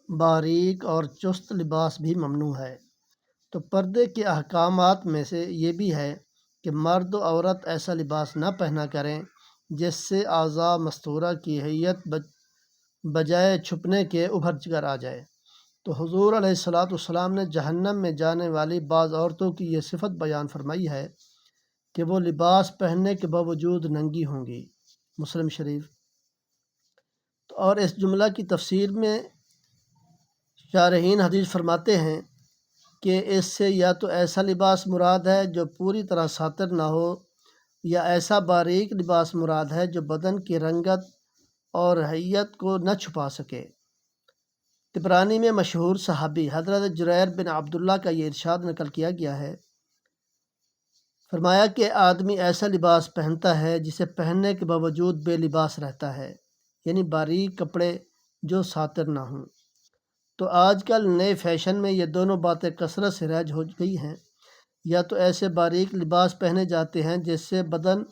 باریک اور چست لباس بھی ممنوع ہے۔ تو پردے کے احکامات میں سے یہ بھی ہے کہ مرد و عورت ایسا لباس نہ پہنا کریں جس سے اعضاء مستورہ کی حیت بجائے چھپنے کے ابھر کر آ جائے۔ تو حضور علیہ الصلاۃ والسلام نے جہنم میں جانے والی بعض عورتوں کی یہ صفت بیان فرمائی ہے کہ وہ لباس پہننے کے باوجود ننگی ہوں گی، مسلم شریف۔ اور اس جملہ کی تفسیر میں شارحین حدیث فرماتے ہیں کہ اس سے یا تو ایسا لباس مراد ہے جو پوری طرح ساتر نہ ہو، یا ایسا باریک لباس مراد ہے جو بدن کی رنگت اور حیت کو نہ چھپا سکے۔ طبرانی میں مشہور صحابی حضرت جریر بن عبداللہ کا یہ ارشاد نقل کیا گیا ہے، فرمایا کہ آدمی ایسا لباس پہنتا ہے جسے پہننے کے باوجود بے لباس رہتا ہے، یعنی باریک کپڑے جو ساتر نہ ہوں۔ تو آج کل نئے فیشن میں یہ دونوں باتیں کثرت سے رائج ہو گئی ہیں، یا تو ایسے باریک لباس پہنے جاتے ہیں جس سے بدن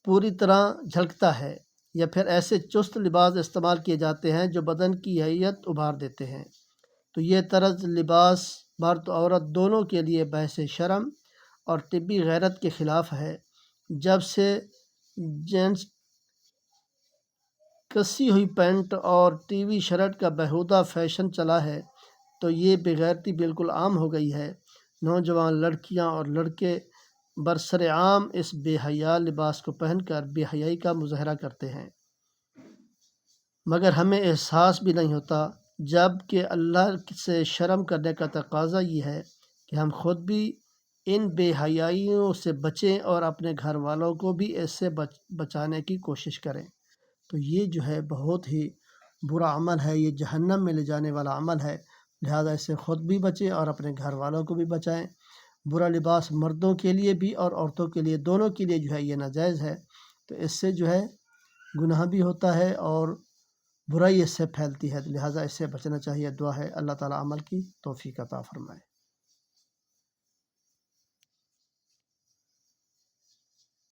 پوری طرح جھلکتا ہے، یا پھر ایسے چست لباس استعمال کیے جاتے ہیں جو بدن کی حیت ابھار دیتے ہیں۔ تو یہ طرز لباس مرد و عورت دونوں کے لیے بحث شرم اور طبی غیرت کے خلاف ہے۔ جب سے جینس کسی ہوئی پینٹ اور ٹی وی شرٹ کا بیہودہ فیشن چلا ہے تو یہ بے غیرتی بالکل عام ہو گئی ہے۔ نوجوان لڑکیاں اور لڑکے برسر عام اس بے حیا لباس کو پہن کر بے حیائی کا مظاہرہ کرتے ہیں، مگر ہمیں احساس بھی نہیں ہوتا، جب کہ اللہ سے شرم کرنے کا تقاضا یہ ہے کہ ہم خود بھی ان بے حیائیوں سے بچیں اور اپنے گھر والوں کو بھی اس سے بچانے کی کوشش کریں۔ تو یہ جو ہے بہت ہی برا عمل ہے، یہ جہنم میں لے جانے والا عمل ہے، لہذا اس سے خود بھی بچیں اور اپنے گھر والوں کو بھی بچائیں۔ برا لباس مردوں کے لیے بھی اور عورتوں کے لیے، دونوں کے لیے جو ہے یہ ناجائز ہے۔ تو اس سے جو ہے گناہ بھی ہوتا ہے اور برائی اس سے پھیلتی ہے، لہذا اس سے بچنا چاہیے۔ دعا ہے اللہ تعالیٰ عمل کی توفیق عطا فرمائے۔